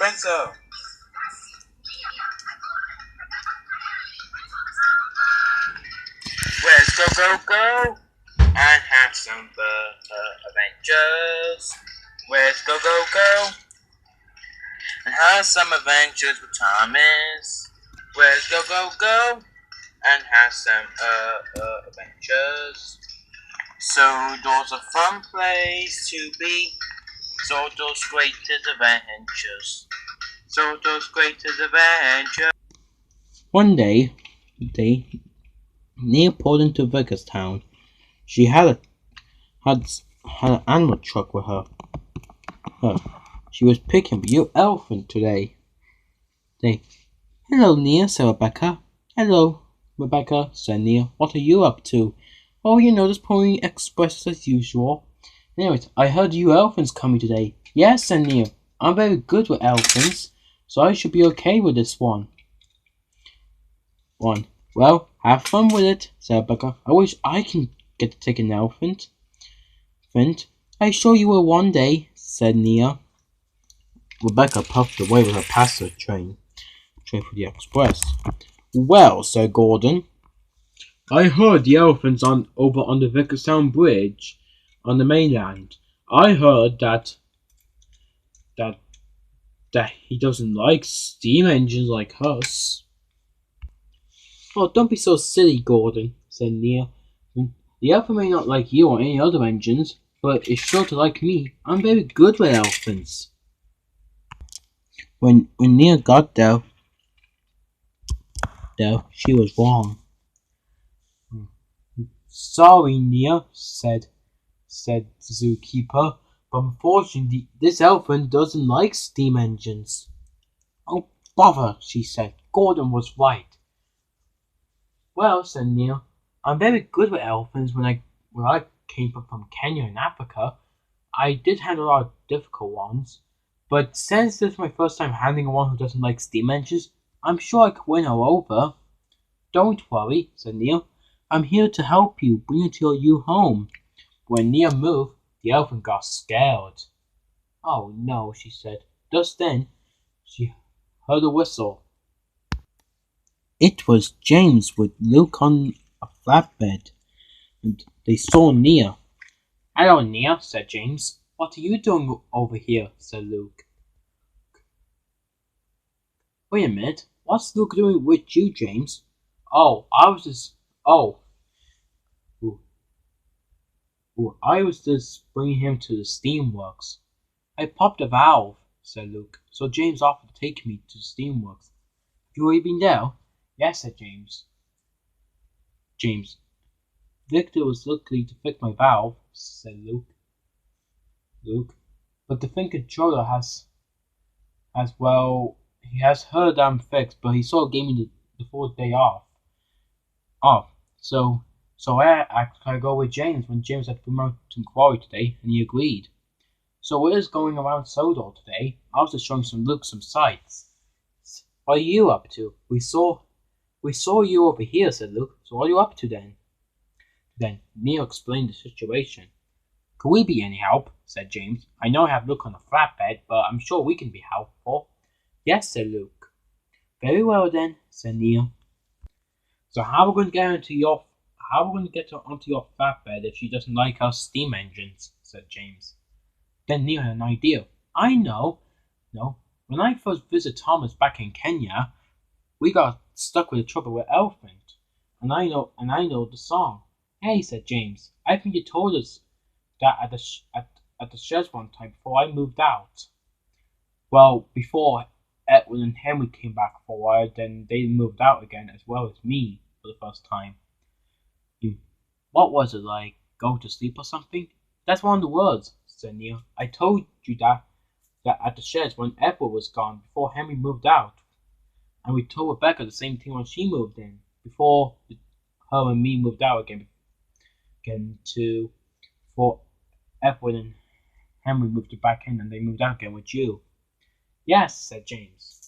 think so. Let's go, and have some adventures. Let's go, and have some adventures with Thomas. Let's go, and have some adventures. Sodor's a fun place to be. Sodor's greatest adventures. Sodor's greatest adventures. One day, Nia pulled into Vickers-town. She had an animal truck with her. She was picking up your elephant today. Hello, Nia, said Rebecca. Hello, Rebecca, said Nia. What are you up to? Oh, just Pony Express as usual. Anyways, I heard you elephants coming today. Yes, said Nia. I'm very good with elephants, so I should be okay with this one. Well, have fun with it, said Rebecca. I wish I can get to take an elephant. I sure you will one day, said Nia. Rebecca puffed away with her passenger train for the express. Well, said Gordon, I heard the elephants over on the Vickerstown Bridge on the mainland. I heard that he doesn't like steam engines like us. Oh, don't be so silly, Gordon, said Nia. The elephant may not like you or any other engines, but it's sure to like me. I'm very good with elephants. When Nia got there, she was wrong. Sorry, Nia, said the zookeeper, but unfortunately this elephant doesn't like steam engines. Oh, bother, she said. Gordon was right. Well, said Nia, I'm very good with elephants. When I came from Kenya in Africa, I did handle a lot of difficult ones. But since this is my first time handling one who doesn't like steam engines, I'm sure I could win her over. Don't worry, said Nia. I'm here to help you bring you to your new home. When Nia moved, the elephant got scared. Oh no, she said. Just then, she heard a whistle. It was James with Luke on a flatbed, and they saw Nia. Hello, Nia, said James. What are you doing over here? Said Luke. Wait a minute. What's Luke doing with you, James? Oh, I was just bringing him to the steamworks. I popped a valve, said Luke, so James offered to take me to the steamworks. Have you already been there? Yes, said James. Victor was lucky to fix my valve, said Luke. But the thing controller he has her damn fixed, but he sort of gave me the 4th day off. So I go with James when James had to come out to Quarry today, and he agreed. So what is going around Sodor today? I was just showing Luke some sights. What are you up to? We saw you over here, said Luke. So what are you up to then? Then Neil explained the situation. Could we be any help? Said James. I know I have Luke on a flatbed, but I'm sure we can be helpful. Yes, said Luke. Very well then, said Neil. So how are we going to get onto your flatbed if she doesn't like our steam engines? Said James. Then Neil had an idea. I know. No, when I first visited Thomas back in Kenya, we got stuck with the trouble with elephant, and I know the song. Hey, said James. I think you told us that at the sheds one time before I moved out. Well, before Edwin and Henry came back for a while, then they moved out again as well as me for the first time. What was it, like go to sleep or something? That's one of the words, said Neil. I told you that at the sheds when Edward was gone before Henry moved out. And we told Rebecca the same thing when she moved in, before her and me moved out again before Edward and Henry moved back in and they moved out again with you. Yes, said James.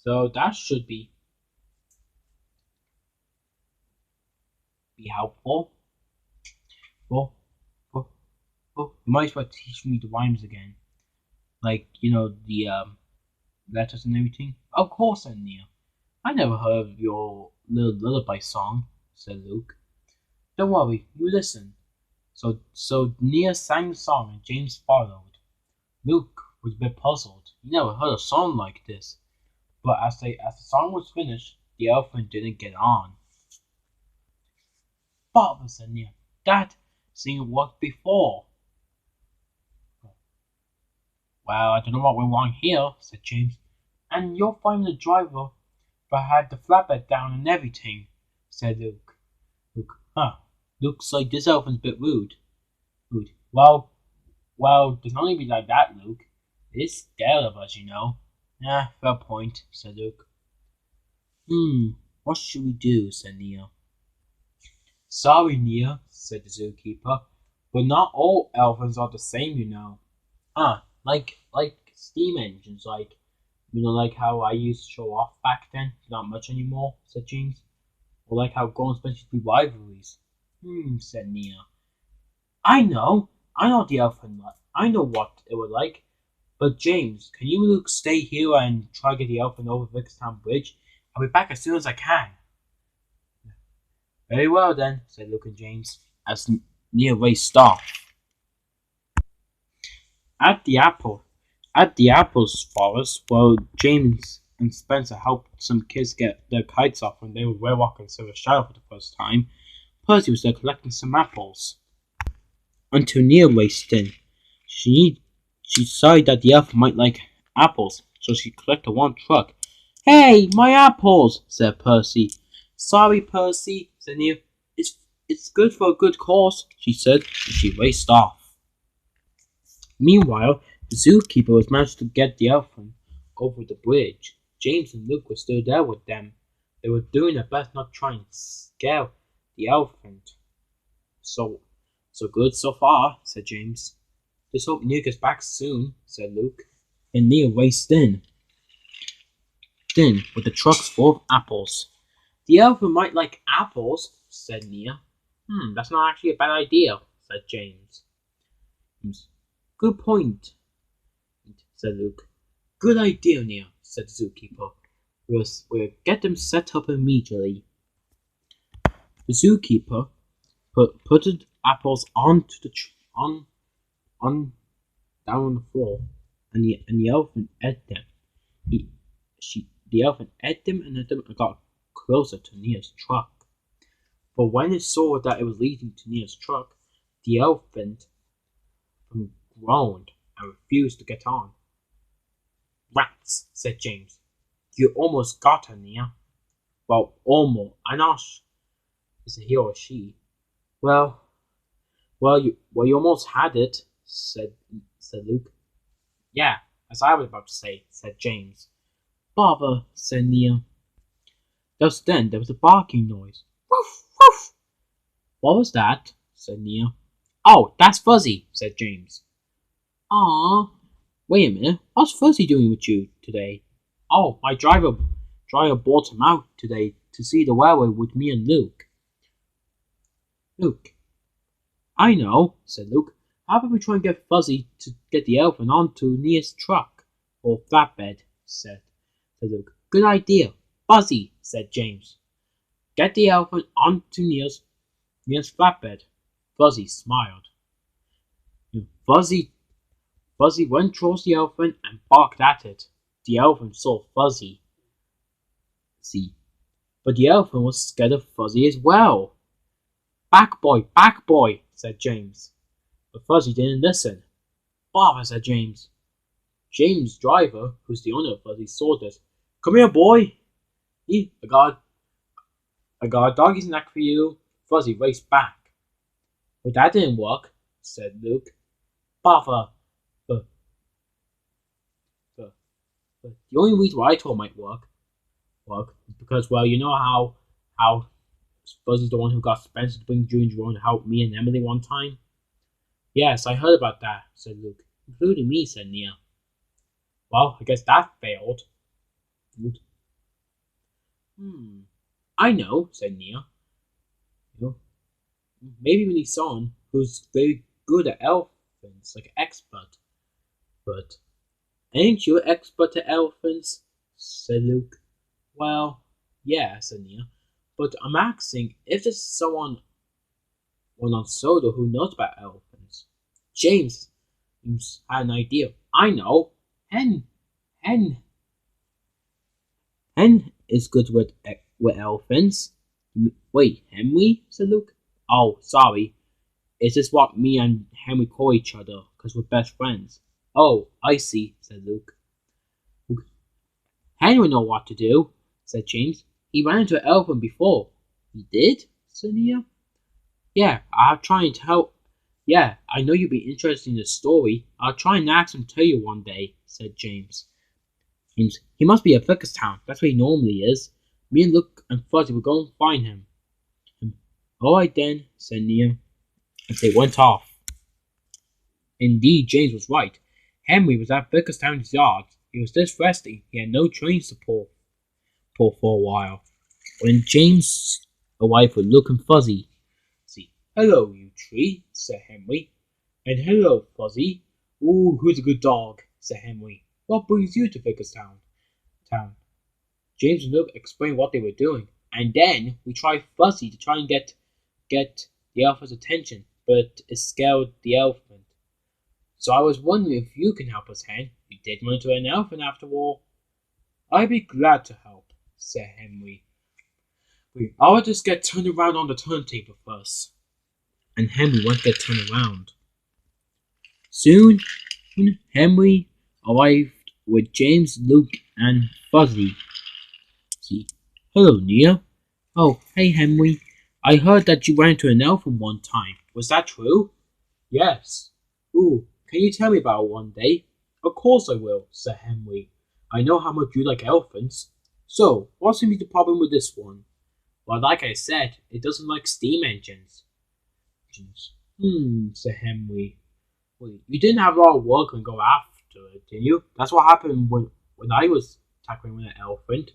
So that should be helpful. Oh, you might as well teach me the rhymes again. Like, the letters and everything. Of course, said Nia. I never heard of your little lullaby song, said Luke. Don't worry, you listen. So Nia sang the song and James followed. Luke was a bit puzzled. He never heard a song like this. But as the song was finished, the elephant didn't get on. Bother, said Nia. That singing worked before. Well, I don't know what went wrong here, said James. And you're finding the driver, but had the flatbed down and everything, said Luke. Luke, huh? Looks like this elephant's a bit rude. Rude. Well, there's nothing be like that, Luke. It's scared of us, you know. Fair point, said Luke. What should we do? Said Nia. Sorry, Nia, said the zookeeper, but not all elephants are the same, you know. Like steam engines, like how I used to show off back then, not much anymore, said James. Or like how grown men should be rivalries. Said Nia. I know the elephant, I know what it would like. But James, can you Luke stay here and try to get the elephant over Vickstown Bridge? I'll be back as soon as I can. Very well then, said Luke and James, as Nia raced off. At the apples forest, while James and Spencer helped some kids get their kites off when they were walking Silver Shadow for the first time, Percy was there collecting some apples. Until Nia raced in. She decided that the elephant might like apples, so she collected one truck. Hey, my apples, said Percy. Sorry, Percy, said Nia. It's good for a good cause, she said, and she raced off. Meanwhile, the zookeeper was managed to get the elephant over the bridge. James and Luke were still there with them. They were doing their best not trying to scare the elephant. So good so far, said James. Just hope Nia gets back soon, said Luke. And Nia raced in. Then, with the trucks full of apples. The elephant might like apples, said Nia. That's not actually a bad idea, said James. Good point, said Luke. Good idea, Nia, said the zookeeper. We'll get them set up immediately. The zookeeper put the apples onto the down on the floor, and the elephant ate them. The elephant ate them and got closer to Nia's truck. But when it saw that it was leading to Nia's truck, the elephant groaned and refused to get on. Rats, said James. You almost got her, Nia. Well, almost. I'm not. Is it he or she? Well, you almost had it, said Luke. Yeah, as I was about to say, said James. Bother, said Nia. Just then there was a barking noise. Woof, woof. What was that? Said Nia. Oh, that's Fuzzy, said James. Ah, wait a minute. What's Fuzzy doing with you today? Oh, my driver brought him out today to see the railway with me and Luke. Luke. I know, said Luke. How about we try and get Fuzzy to get the elephant onto Nia's truck? Or flatbed, said Luke. Good idea. Fuzzy, said James. Get the elephant onto Nia's flatbed. Fuzzy smiled. Fuzzy went towards the elephant and barked at it. The elephant saw Fuzzy. But the elephant was scared of Fuzzy as well. Back boy, said James. But Fuzzy didn't listen. Bother, said James. James' driver, who's the owner of Fuzzy, saw this. Come here, boy. I got a doggy snack for you. Fuzzy raced back. But that didn't work, said Luke. Bother. The only reason why I thought it might work is because, well, you know how Fuzzy's the one who got Spencer to bring June Jerome to help me and Emily one time? Yes, I heard about that, said Luke. Including me, said Nia. Well, I guess that failed. I know, said Nia. Maybe we need someone who's very good at elephants, like expert. But ain't you expert at elephants? Said Luke. Well, yeah, said Nia. But I'm asking if there's someone on Soda who knows about elephants. James had an idea. I know. Hen. Hen. Hen is good with elephants. Wait, Henry? Said Luke. Oh, sorry. It's just what me and Henry call each other, because we're best friends. Oh, I see, said Luke. Henry know what to do, said James. He ran into an elephant before. He did? Said Nia. Yeah, I'll try and tell. Yeah, I know you'd be interested in the story. I'll try and ask him to tell you one day, said James. He must be at Vickerstown. That's where he normally is. Me and Luke and Fuzzy will go and find him. Alright then, said Nia. And they went off. Indeed, James was right. Henry was at Vickerstown's yard. He was just resting. He had no trains to pull for a while. When James arrived with Luke and Fuzzy, hello, you tree, said Henry. And hello, Fuzzy. Ooh, who's a good dog, said Henry. What brings you to Vickerstown? James and Luke explained what they were doing, and then we tried Fuzzy to try and get the elephant's attention, but it scared the elephant. So I was wondering if you can help us, Hen. You did run into an elephant after all. I'd be glad to help, said Henry. I'll just get turned around on the turntable first. And Henry went to get turned around. Soon, Henry arrived with James, Luke, and Fuzzy. Hello, Nia. Oh, hey, Henry. I heard that you ran into an elephant one time. Was that true? Yes. Ooh, can you tell me about it one day? Of course I will, said Henry. I know how much you like elephants. So, what seems to be the problem with this one? Well, like I said, it doesn't like steam engines. Said Henry. Wait, you didn't have a lot of work and go after it, did you? That's what happened when I was tackling with an elephant.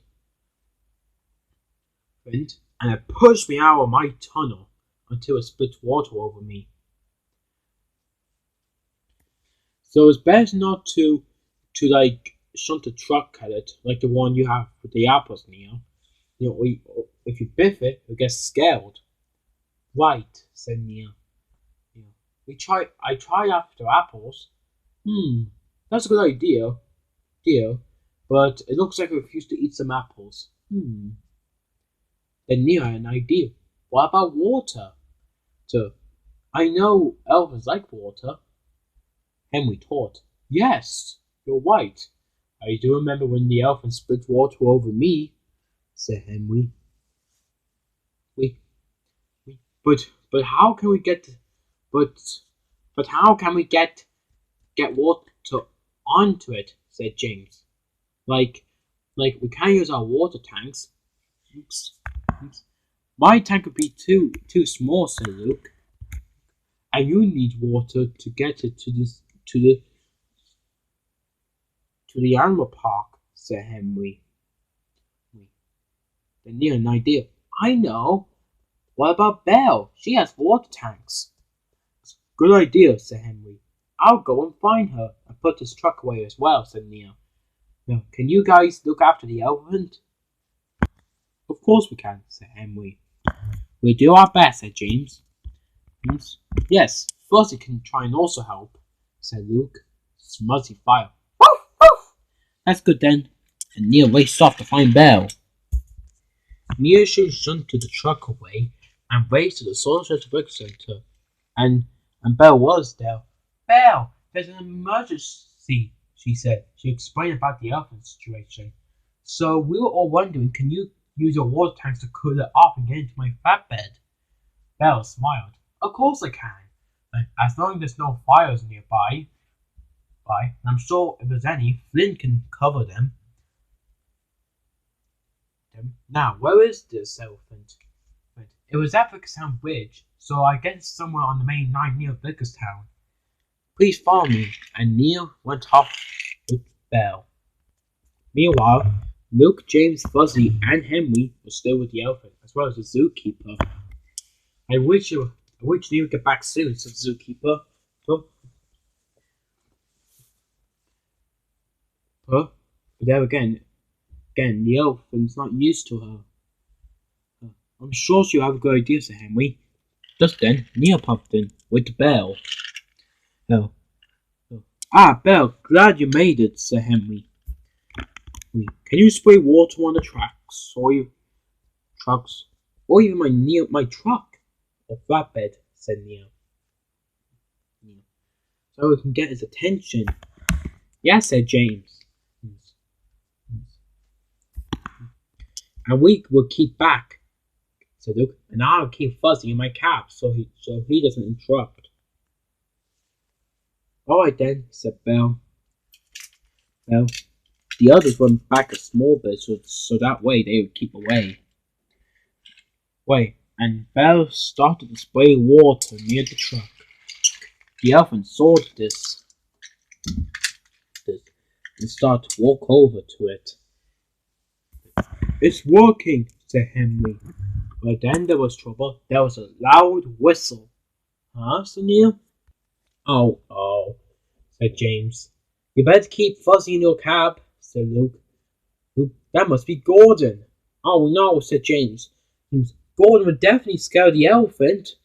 And it pushed me out of my tunnel until it spit water over me. So it's best not to like shunt a truck at it, like the one you have with the apples, Nia. If you biff it, you'll get scared. Right, said Nia. I tried after apples. That's a good idea, but it looks like I refused to eat some apples. Then Nia had an idea. What about water? So, I know elephants like water. Henry thought. Yes, you're right. I do remember when the elephant spit water over me, said Henry. But how can we get water onto it? Said James. Like we can't use our water tanks. Oops. My tank would be too small, said Luke. And you need water to get it to the animal park, said Henry. Then Nia had an idea. I know. What about Belle? She has water tanks. Good idea, said Henry. I'll go and find her and put this truck away as well, said Nia. Now, can you guys look after the elephant? Of course we can, said Henry. We'll do our best, said James. Yes, Fuzzy can try and also help, said Luke. Smuzzy fire. Woof, woof. That's good then. And Nia raced off to find Belle. Nia shunted the truck away and raced to the Solar Break Center. And Belle was there. Belle, there's an emergency, she said. She explained about the elephant situation. So we were all wondering, can you use your water tanks to cool it off and get into my flatbed? Belle smiled. Of course I can. As long as there's no fires nearby. And I'm sure if there's any, Flint can cover them. Now, where is this elephant? It was at Vickerstown Bridge, so I guess it's somewhere on the main line near Vickerstown. Please follow me. And Nia went off with Belle. Meanwhile, Luke, James, Fuzzy, and Henry were still with the elephant, as well as the zookeeper. I wish Nia would get back soon, said the zookeeper. her. But there again, the elephant's not used to her. I'm sure she'll have a good idea, Sir Henry. Just then, Neil popped in with the bell. Oh. Ah, Belle, glad you made it, Sir Henry. Can you spray water on the tracks, or even my truck, or flatbed? Said Neil. So we can get his attention. Yes, said James. And we will keep back, said Luke, and I'll keep Fuzzy in my cab so he doesn't interrupt. All right then, said Belle. Well, the others went back a small bit so that way they would keep away. And Belle started to spray water near the truck. The elephant saw this and started to walk over to it. It's working, said Henry. But then there was trouble. There was a loud whistle. Huh, said Neil? Oh, said James. You better keep Fuzzy in your cab, said Luke. That must be Gordon. Oh no, said James. Gordon would definitely scare the elephant.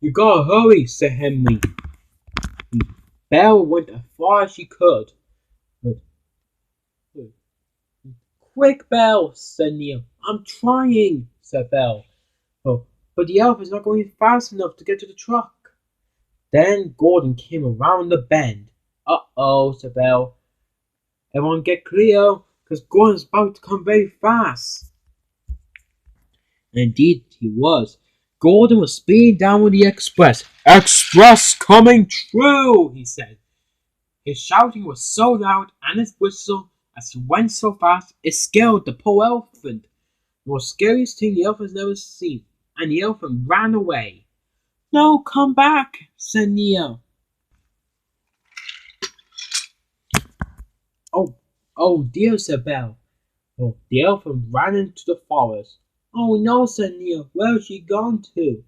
You gotta hurry, said Henry. Belle went as far as she could. Quick, Belle, said Neil. I'm trying, said Belle. But the elephant's not going fast enough to get to the truck. Then Gordon came around the bend. Uh-oh, said Belle. Everyone get clear, because Gordon's about to come very fast. And indeed he was. Gordon was speeding down with the express. Express coming true, he said. His shouting was so loud and his whistle, as he went so fast, it scared the poor elephant. The most scariest thing the elephant's never seen, and the elephant ran away. No, come back, said Neil. Oh dear, said Belle. The elephant ran into the forest. Oh no, said Neil. Where's she gone to?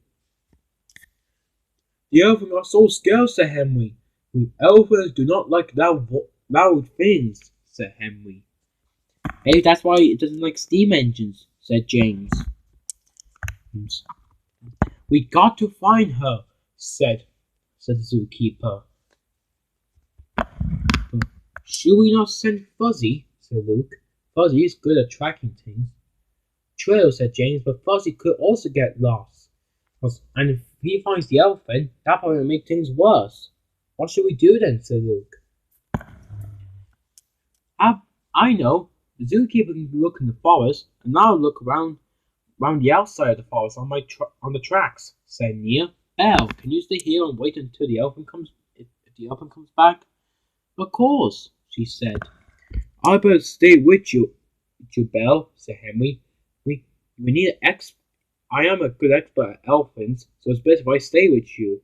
The elephant got so scared, said Henry. Elephants do not like loud things, said Henry. Hey, that's why it doesn't like steam engines, said James. We got to find her, said the zookeeper. Should we not send Fuzzy? Said Luke. Fuzzy is good at tracking things. True, said James, but Fuzzy could also get lost. And if he finds the elephant, that probably will make things worse. What should we do then? Said Luke. I know. The zookeeper can look in the forest, and I'll look around the outside of the forest on the tracks, said Neil. Belle, can you stay here and wait until the elephant comes if the elephant comes back? Of course, she said. I better stay with you, Belle, said Henry. We need I am a good expert at elephants, so it's best if I stay with you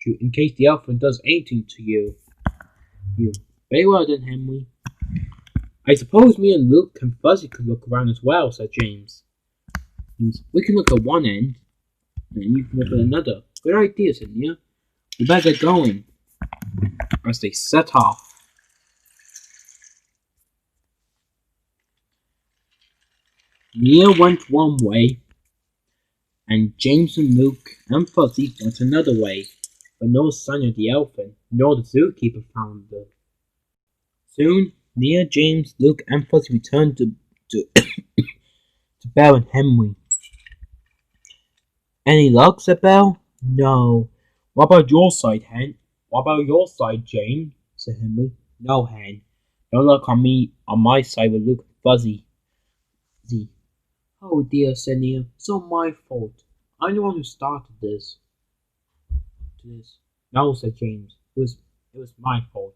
in case the elephant does anything to you. Very well then, Henry. I suppose me and Luke and Fuzzy could look around as well, said James. We can look at one end, and you can look at another. Good idea, said Neil. We better get going. As they set off. Neil went one way, and James and Luke and Fuzzy went another way, but no sign of the elephant, nor the zookeeper found them. Soon, Neil, James, Luke, and Fuzzy returned to Belle and Henry. Any luck? Said Belle. No. What about your side, Hen? What about your side, James? Said Henry. No, Hen. Don't look on me on my side with Luke and Fuzzy. Oh dear, said Neil. It's all my fault. I'm the one who started this. No, said James. It was my fault.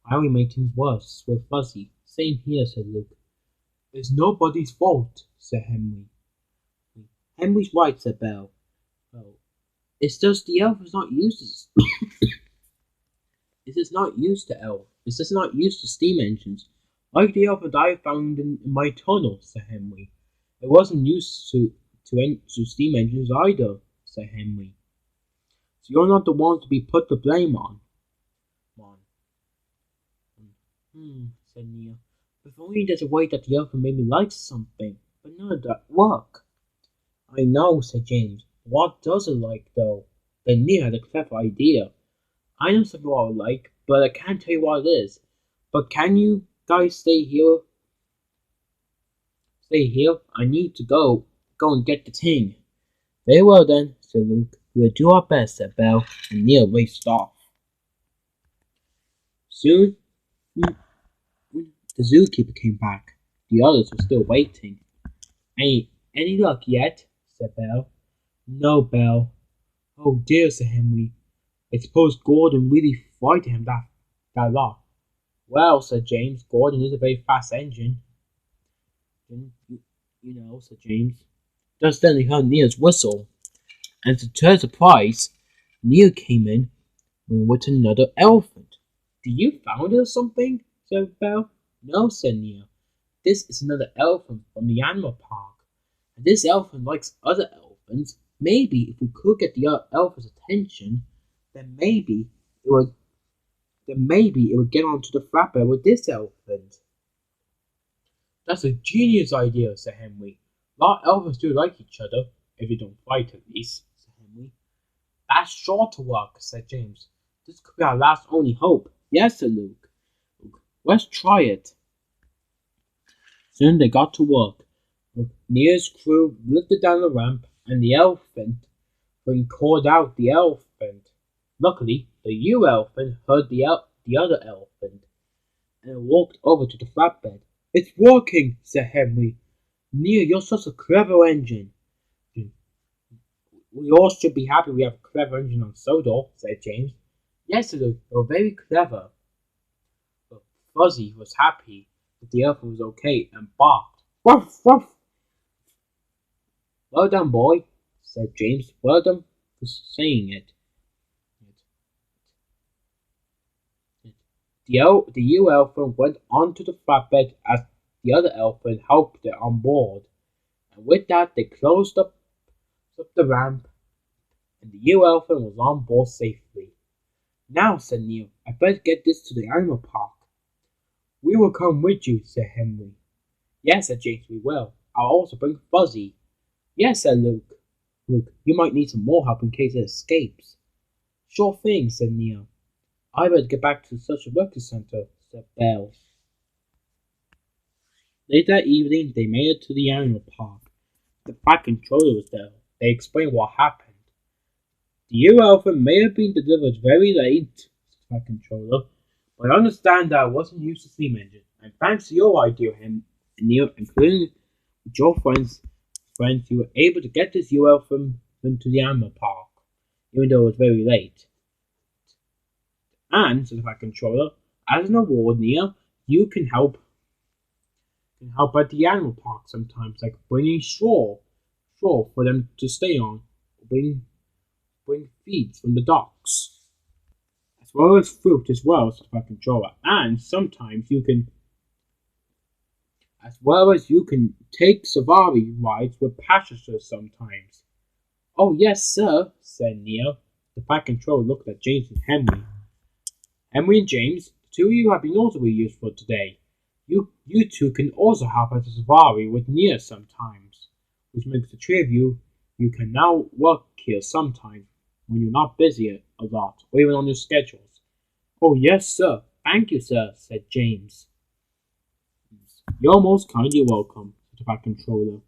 I only made things worse with Fuzzy. Same here, said Luke. It's nobody's fault, said Henry. Henry's right, said Belle. Oh, it's just the elf is not used to. It's just not used to elf. It's just not used to steam engines. Like the elf that I found in my tunnel, said Henry. It wasn't used to steam engines either, said Henry. So you're not the one to be put the blame on. Said Neil. If only there's a way that the elephant made me like something, but none of that work. I know, said James. What does it like, though? Then Neil had a clever idea. I know something what I would like, but I can't tell you what it is. But can you guys stay here? Stay here? I need to go and get the thing. Very well then, said Luke. We'll do our best, said Belle, and Neil raced off. Soon, the zookeeper came back. The others were still waiting. Any luck yet? Said Belle. No, Belle. Oh dear, said Henry. I suppose Gordon really frightened him that lot. Well, said James, Gordon is a very fast engine. You know, said James. Just then they heard Neil's whistle, and to their surprise, Neil came in with another elephant. Do you found it or something? Said Belle. No, said Neil. This is another elephant from the animal park. And this elephant likes other elephants. Maybe if we could get the other elephant's attention, then maybe it would get onto the flatbed with this elephant. That's a genius idea, said Henry. A lot of elephants do like each other, if they don't fight at least, said Henry. That's sure to work, said James. This could be our last only hope. Yes, said Luke. Let's try it. Soon they got to work. Neil's crew lifted down the ramp, and the elephant called out the elephant. Luckily, the ewe elephant heard the other elephant, and walked over to the flatbed. It's working, said Henry. Neil, you're such a clever engine. We all should be happy we have a clever engine on Sodor, said James. Yes, Luke, you're very clever. But Fuzzy was happy that the elephant was okay and barked. Ruff, ruff. Well done, boy, said James. Well done for saying it. The ewe elephant went onto the flatbed as the other elephant helped it on board, and with that they closed up the ramp, and the ewe elephant was on board safely. Now, said Neil, I better get this to the animal park. We will come with you, said Henry. Yes, said James, we will. I'll also bring Fuzzy. Yes, said Luke. Luke, you might need some more help in case it escapes. Sure thing, said Neil. I better get back to the social worker center, said Belle. Late that evening, they made it to the animal park. The fat controller was there. They explained what happened. The ewe elephant may have been delivered very late, said the fat controller, but I understand that it wasn't used to steam engine. And thanks to your idea, Neil, including with your friends, you were able to get this ewe elephant to the animal park, even though it was very late. And, said the fat controller, as an award, Neil, you can help at the animal park sometimes, like bringing straw for them to stay on, bring feeds from the docks, as well as fruit as well, said the fat controller. And sometimes you can take safari rides with passengers sometimes. Oh yes, sir, said Neil. The fat controller looked at James and Henry. Henry and James, the two of you have been also very useful today. You two can also help at the safari with Neil sometimes, which makes the three of you can now work here sometimes when you're not busy a lot, or even on your schedules. Oh yes, sir. Thank you, sir, said James. You're most kindly welcome, said the fat controller.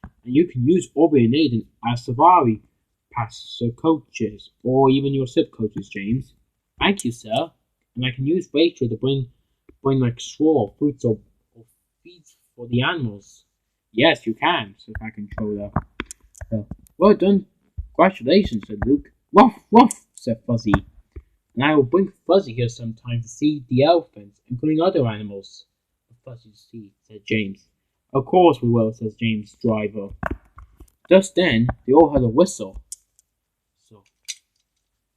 And you can use Aubrey and Aiden as safari passenger coaches, or even your SIP coaches, James. Thank you, sir. And I can use Rachel to bring like straw, fruits, or feeds for the animals. Yes, you can, said the fat controller. Well done. Congratulations, said Luke. Ruff, ruff, said Fuzzy. And I will bring Fuzzy here sometime to see the elephants, including other animals. Fuzzy to see, said James. Of course we will, says James' driver. Just then, they all heard a whistle. So,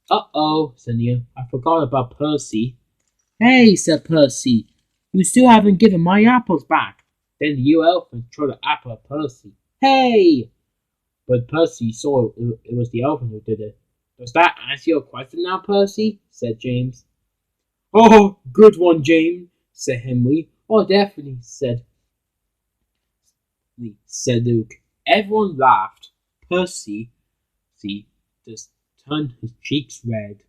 uh-oh, said Neil. I forgot about Percy. Hey, said Percy. You still haven't given my apples back. Then the ewe elephant threw the apple at Percy. Hey! But Percy saw it was the elephant who did it. Does that answer your question now, Percy? Said James. Oh, good one, James, said Henry. Oh, definitely, said Luke. Everyone laughed. Percy just turned his cheeks red.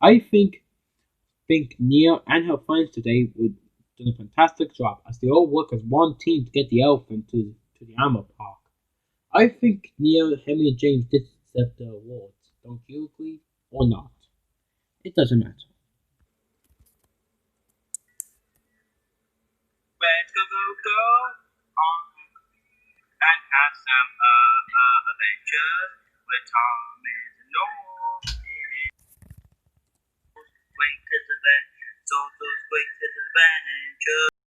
I think Nia and her friends today would do a fantastic job as they all work as one team to get the elephant to the animal park. I think Nia, Henry, and James did deserve the awards. Don't you agree or not? It doesn't matter. Let's go on and have some adventures with Tom and Norm. Greatest adventures, all those greatest adventures.